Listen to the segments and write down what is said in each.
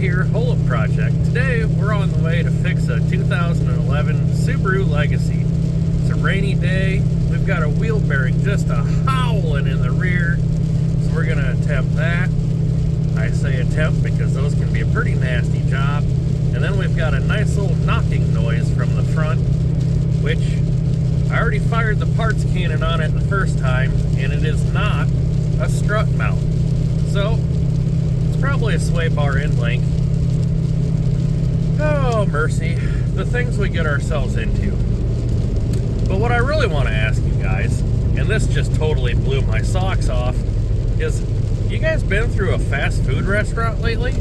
here, Holdup Project. Today we're on the way to fix a 2011 Subaru Legacy. It's a rainy day. We've got a wheel bearing just a howling in the rear, so we're going to attempt that. I say attempt because those can be a pretty nasty job. And then we've got a nice little knocking noise from the front, which I already fired the parts cannon on it the first time, and it is not a strut mount. So it's probably a sway bar end link. Oh, mercy. The things we get ourselves into. But what I really want to ask you guys, and this just totally blew my socks off, is you guys been through a fast food restaurant lately?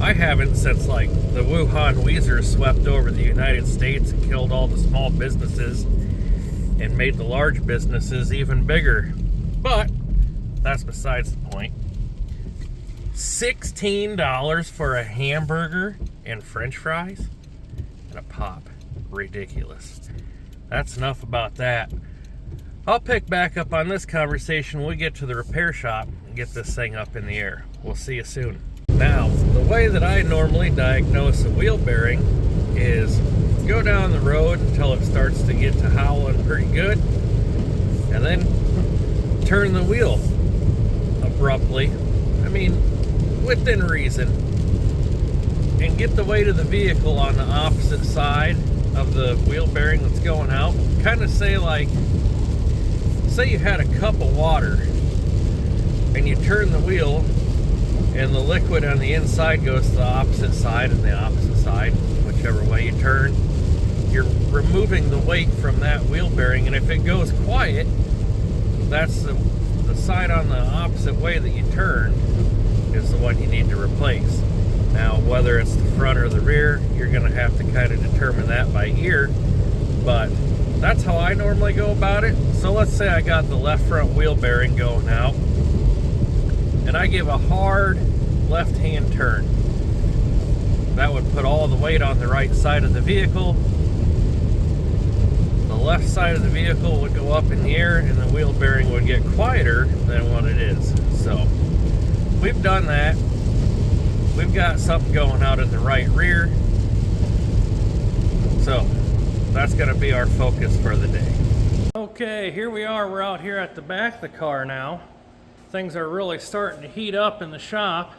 I haven't since like the Wuhan Weezers swept over the United States and killed all the small businesses and made the large businesses even bigger. But that's besides the point. $16 for a hamburger and french fries and a pop. Ridiculous. That's enough about that. I'll pick back up on this conversation when we get to the repair shop and get this thing up in the air. We'll see you soon. Now, the way that I normally diagnose a wheel bearing is go down the road until it starts to get to howling pretty good, and then turn the wheel abruptly. I mean, within reason, and get the weight of the vehicle on the opposite side of the wheel bearing that's going out. Kind of say you had a cup of water and you turn the wheel and the liquid on the inside goes to the opposite side and the opposite side, whichever way you turn. You're removing the weight from that wheel bearing, and if it goes quiet, that's the side on the opposite way that you turn is the one you need to replace. Now, whether it's the front or the rear, you're going to have to kind of determine that by ear, but that's how I normally go about it. So let's say I got the left front wheel bearing going out, and I give a hard left-hand turn. That would put all the weight on the right side of the vehicle. The left side of the vehicle would go up in the air, and the wheel bearing would get quieter than what it is. So we've done that. We've got something going out in the right rear. So that's going to be our focus for the day. Okay, here we are. We're out here at the back of the car now. Things are really starting to heat up in the shop.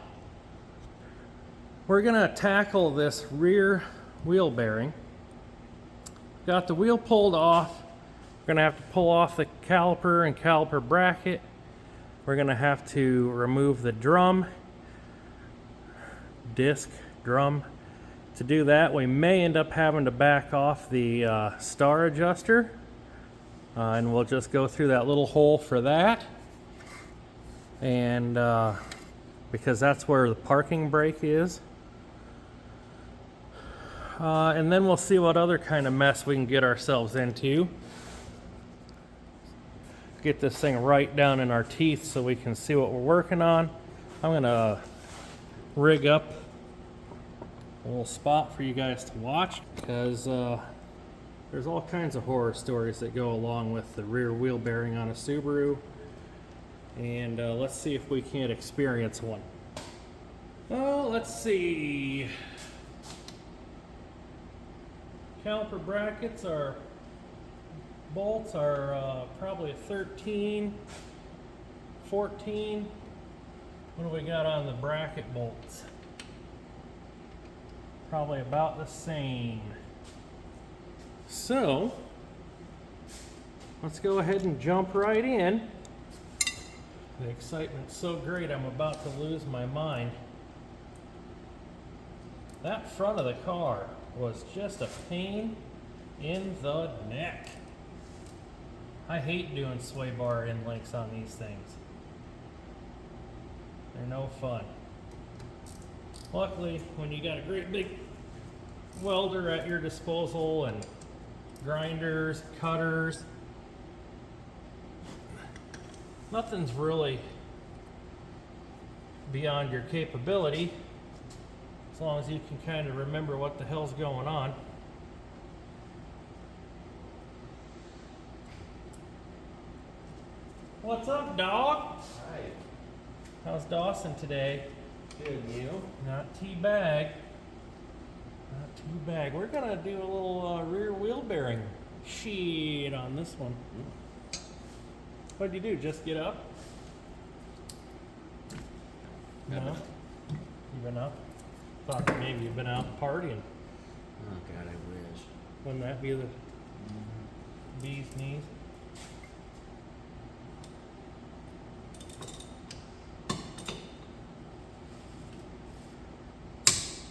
We're going to tackle this rear wheel bearing. Got the wheel pulled off. We're going to have to pull off the caliper and caliper bracket. We're going to have to remove the disc drum. To do that, we may end up having to back off the star adjuster, and we'll just go through that little hole for that, and because that's where the parking brake is. And then we'll see what other kind of mess we can get ourselves into. Get this thing right down in our teeth so we can see what we're working on. I'm gonna rig up a little spot for you guys to watch, because there's all kinds of horror stories that go along with the rear wheel bearing on a Subaru, and let's see if we can't experience one. Oh, let's see. Caliper brackets bolts are probably a 13, 14. What do we got on the bracket bolts? Probably about the same. So let's go ahead and jump right in. The excitement's so great I'm about to lose my mind. That front of the car was just a pain in the neck. I hate doing sway bar end links on these things. They're no fun. Luckily, when you got a great big welder at your disposal and grinders, cutters, nothing's really beyond your capability, as long as you can kind of remember what the hell's going on. What's up, dog? Hi. How's Dawson today? Good, you. Not teabag. Not teabag. We're gonna do a little rear wheel bearing shit on this one. What'd you do? Just get up? No? You been up? Thought that maybe you've been out partying. Oh God, I wish. Wouldn't that be the bee's knees?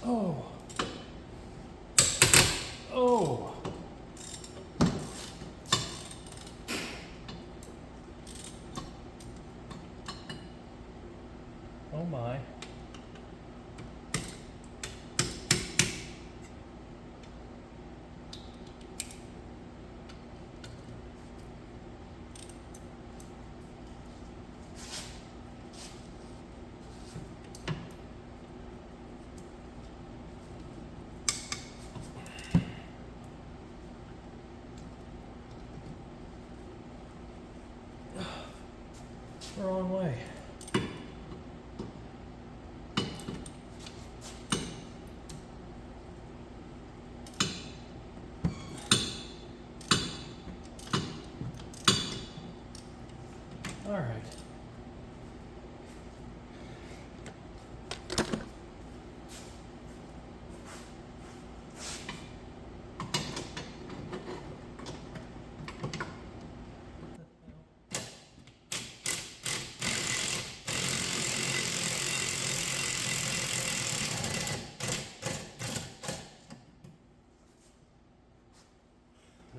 Oh. Oh. Oh my. Wrong way. All right.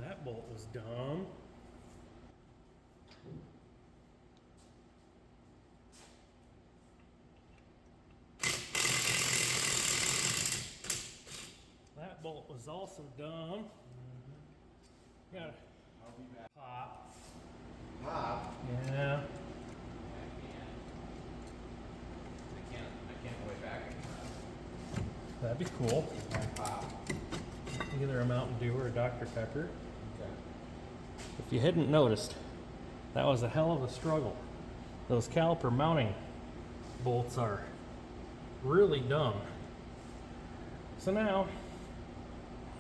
That bolt was dumb. That bolt was also dumb. Got a pop. Pop. Yeah. I can't go way back. That'd be cool. Pop. Either a Mountain Dew or a Dr. Pepper. Okay. If you hadn't noticed, that was a hell of a struggle. Those caliper mounting bolts are really dumb. So now,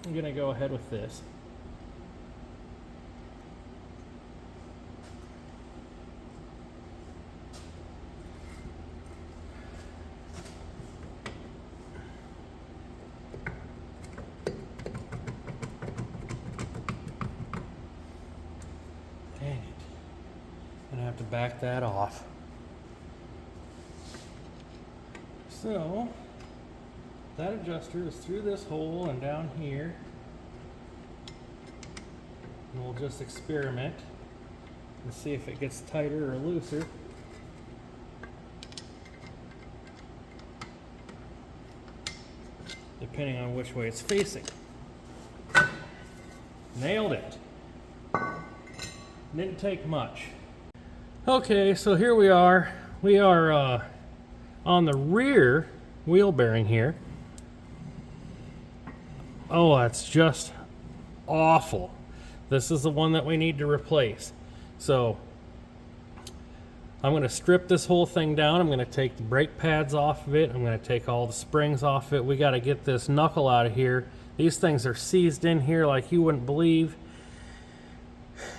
I'm gonna go ahead with this. Dang it. Gonna have to back that off. So, that adjuster is through this hole and down here. And we'll just experiment and see if it gets tighter or looser. Depending on which way it's facing. Nailed it. Didn't take much. Okay, so here we are. We are on the rear wheel bearing here. Oh, that's just awful. This is the one that we need to replace. So I'm going to strip this whole thing down. I'm going to take the brake pads off of it. I'm going to take all the springs off of it. We got to get this knuckle out of here. These things are seized in here like you wouldn't believe.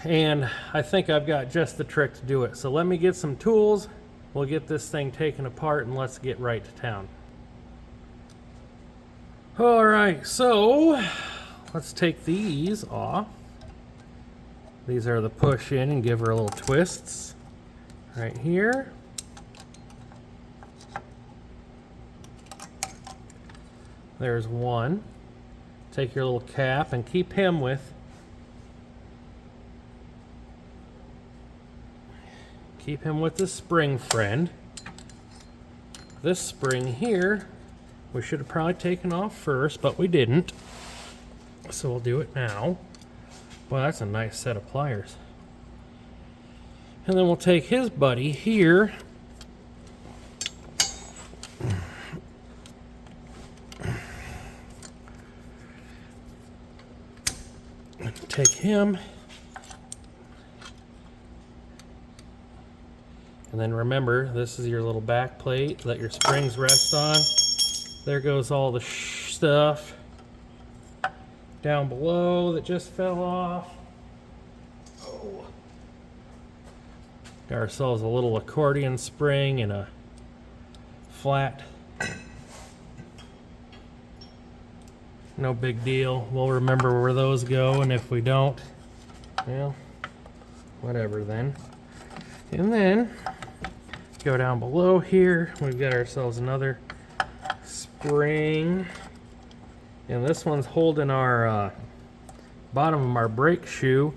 And I think I've got just the trick to do it. So let me get some tools. We'll get this thing taken apart and let's get right to town. All right, so let's take these off. These are the push in and give her a little twists right here. There's one. Take your little cap and keep him with. Keep him with the spring friend. This spring here, we should have probably taken off first, but we didn't. So we'll do it now. Well, that's a nice set of pliers. And then we'll take his buddy here. Take him And then remember, this is your little back plate that your springs rest on. There goes all the stuff down below that just fell off. Oh. Got ourselves a little accordion spring and a flat. No big deal. We'll remember where those go, and if we don't, well, whatever then. And then go down below here. We've got ourselves another spring, and this one's holding our bottom of our brake shoe.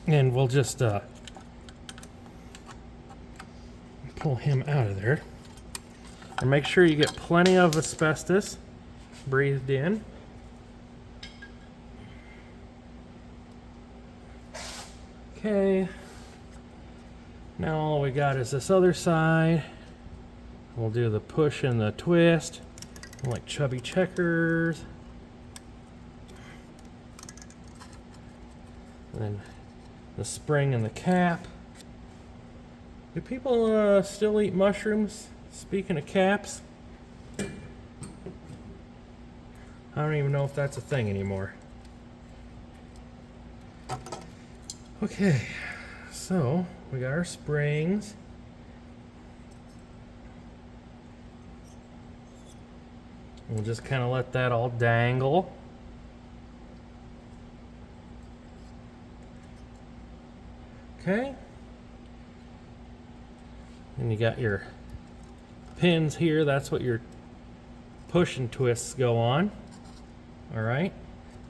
And we'll just pull him out of there. And make sure you get plenty of asbestos breathed in. Okay. Now all we got is this other side. We'll do the push and the twist, like chubby checkers. And then the spring and the cap. Do people still eat mushrooms? Speaking of caps, I don't even know if that's a thing anymore. Okay, so we got our springs. We'll just kind of let that all dangle. Okay. And you got your pins here. That's what your push and twists go on. All right.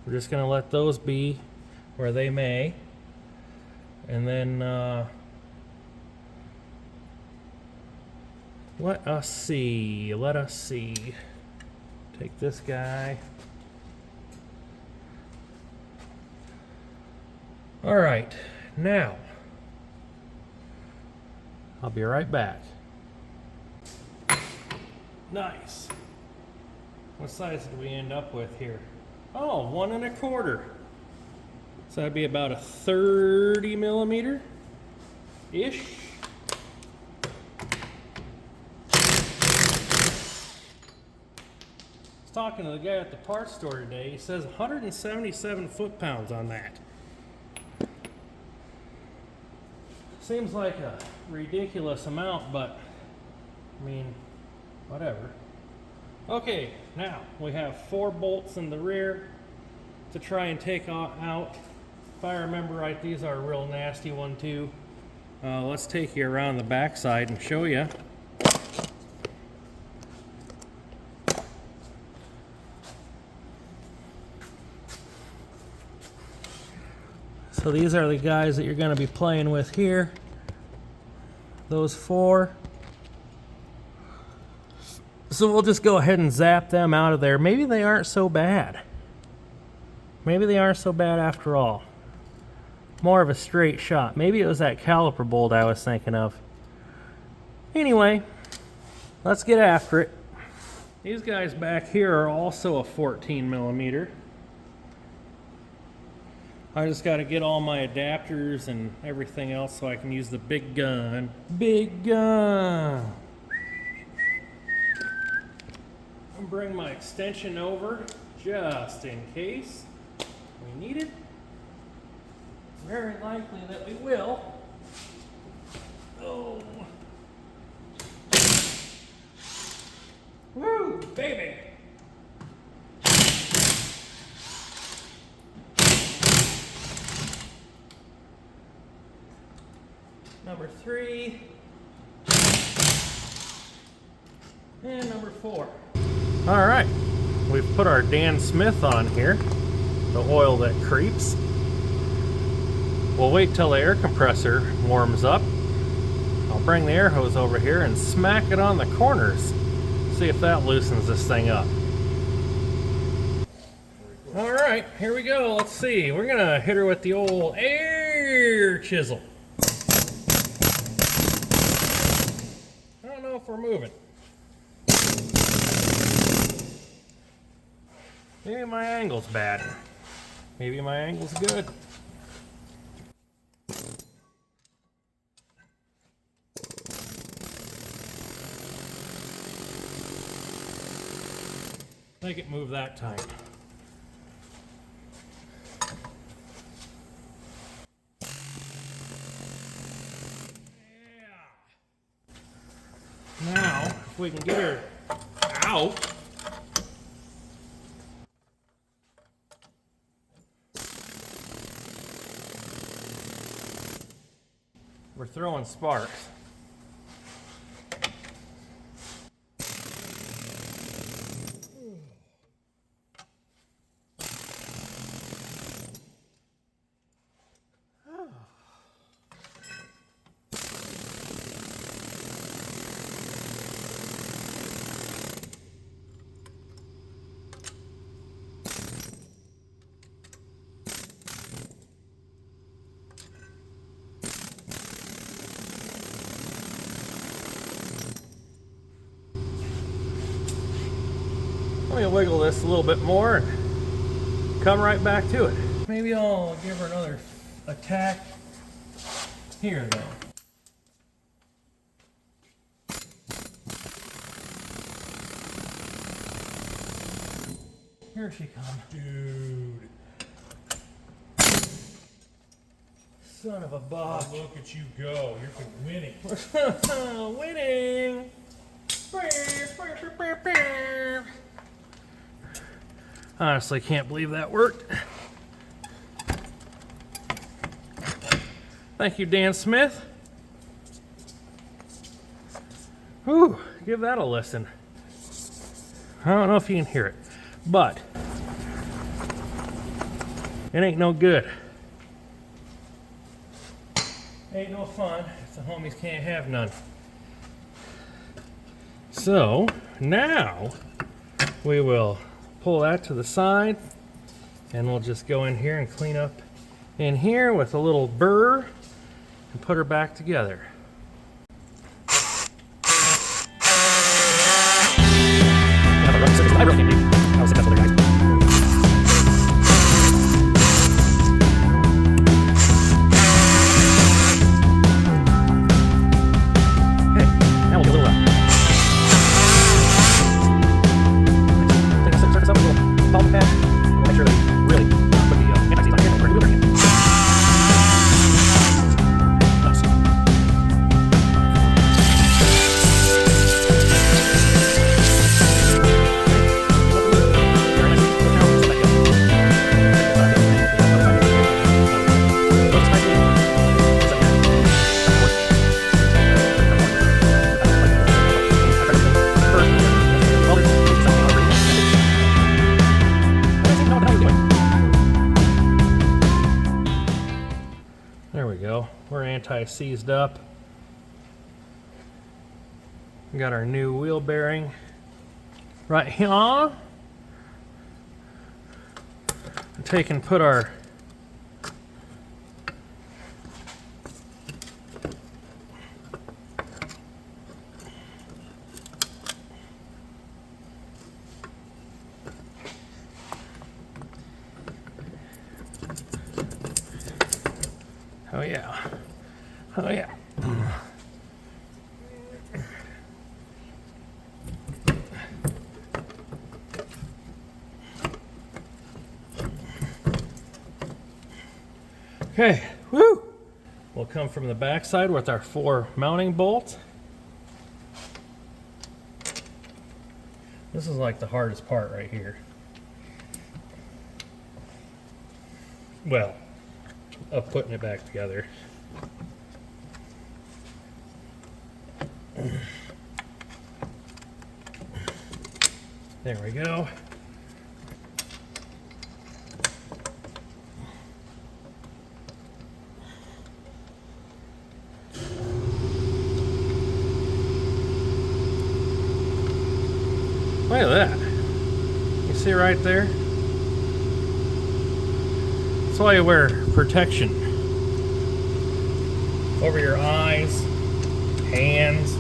We're just going to let those be where they may. And then let us see. Take this guy. All right. Now, I'll be right back. Nice. What size did we end up with here? Oh, 1 1/4. So that'd be about a 30 millimeter ish. I was talking to the guy at the parts store today. He says 177 foot-pounds on that. Seems like a ridiculous amount, but I mean, whatever. Okay, now we have 4 bolts in the rear to try and take out. If I remember right, these are a real nasty one too. Let's take you around the back side and show you. So these are the guys that you're going to be playing with here. Those 4. So we'll just go ahead and zap them out of there. Maybe they aren't so bad. Maybe they aren't so bad after all. More of a straight shot. Maybe it was that caliper bolt I was thinking of. Anyway, let's get after it. These guys back here are also a 14 millimeter. I just got to get all my adapters and everything else so I can use the big gun. Big gun! I'll bring my extension over just in case we need it. Very likely that we will. Oh. Woo, baby! Number 3. And number 4. All right, we've put our Dan Smith on here, the oil that creeps. We'll wait till the air compressor warms up. I'll bring the air hose over here and smack it on the corners. See if that loosens this thing up. All right, here we go. Let's see. We're gonna hit her with the old air chisel. I don't know if we're moving. Maybe my angle's bad. Maybe my angle's good. Make it move that time. Yeah. Now, if we can get her out. We're throwing sparks. Let me wiggle this a little bit more and come right back to it. Maybe I'll give her another attack here though. Here she comes. Dude. Son of a buck. Look at you go. You're winning. Winning. Honestly, can't believe that worked. Thank you, Dan Smith. Whew, give that a listen. I don't know if you can hear it, but it ain't no good. Ain't no fun if the homies can't have none. So now we will pull that to the side and we'll just go in here and clean up in here with a little burr and put her back together. There we go. We're anti-seized up. We got our new wheel bearing right here. Take and put our oh yeah. Oh yeah. Okay, woo! We'll come from the back side with our 4 mounting bolts. This is like the hardest part right here. Well, of putting it back together. There we go. Look at that. You see right there? That's why you wear protection over your eyes, hands.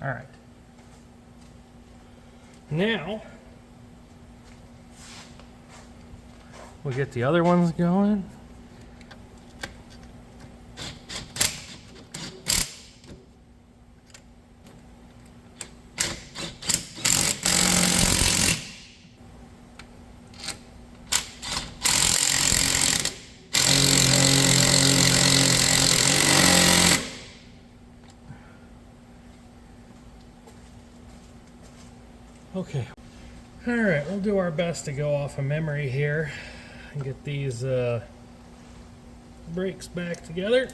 All right. Now, We'll get the other ones going. Okay. All right, we'll do our best to go off of memory here and get these brakes back together.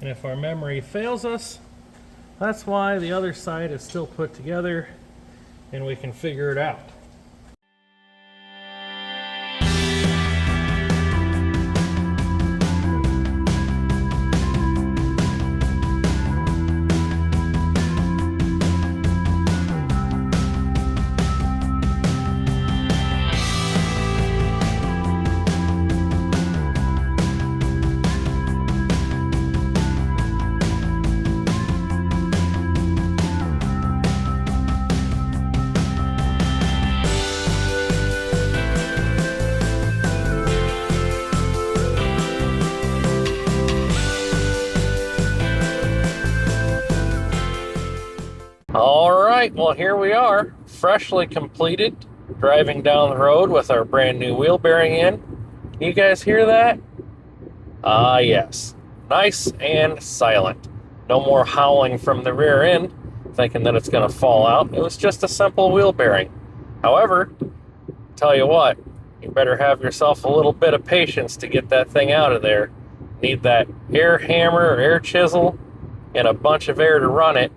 And if our memory fails us, that's why the other side is still put together and we can figure it out. All right, well, here we are, freshly completed, driving down the road with our brand new wheel bearing in. You guys hear that? Ah, yes. Nice and silent. No more howling from the rear end, thinking that it's going to fall out. It was just a simple wheel bearing. However, tell you what, you better have yourself a little bit of patience to get that thing out of there. Need that air hammer or air chisel and a bunch of air to run it.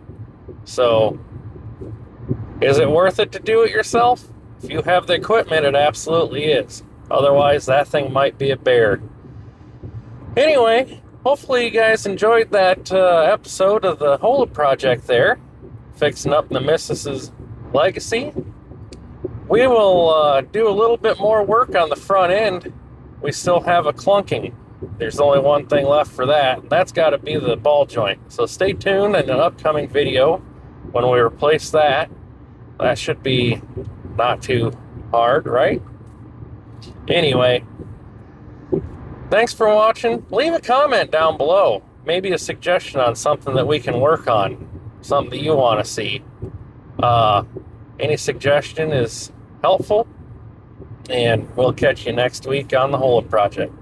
So, is it worth it to do it yourself? If you have the equipment, it absolutely is. Otherwise, that thing might be a bear. Anyway, hopefully you guys enjoyed that episode of the Hola project there, fixing up the Mrs. Legacy. We will do a little bit more work on the front end. We still have a clunking. There's only one thing left for that, and that's got to be the ball joint. So stay tuned in an upcoming video when we replace that. That should be not too hard, right? Anyway, thanks for watching. Leave a comment down below. Maybe a suggestion on something that we can work on, something that you want to see. Any suggestion is helpful, and we'll catch you next week on the Hola Project.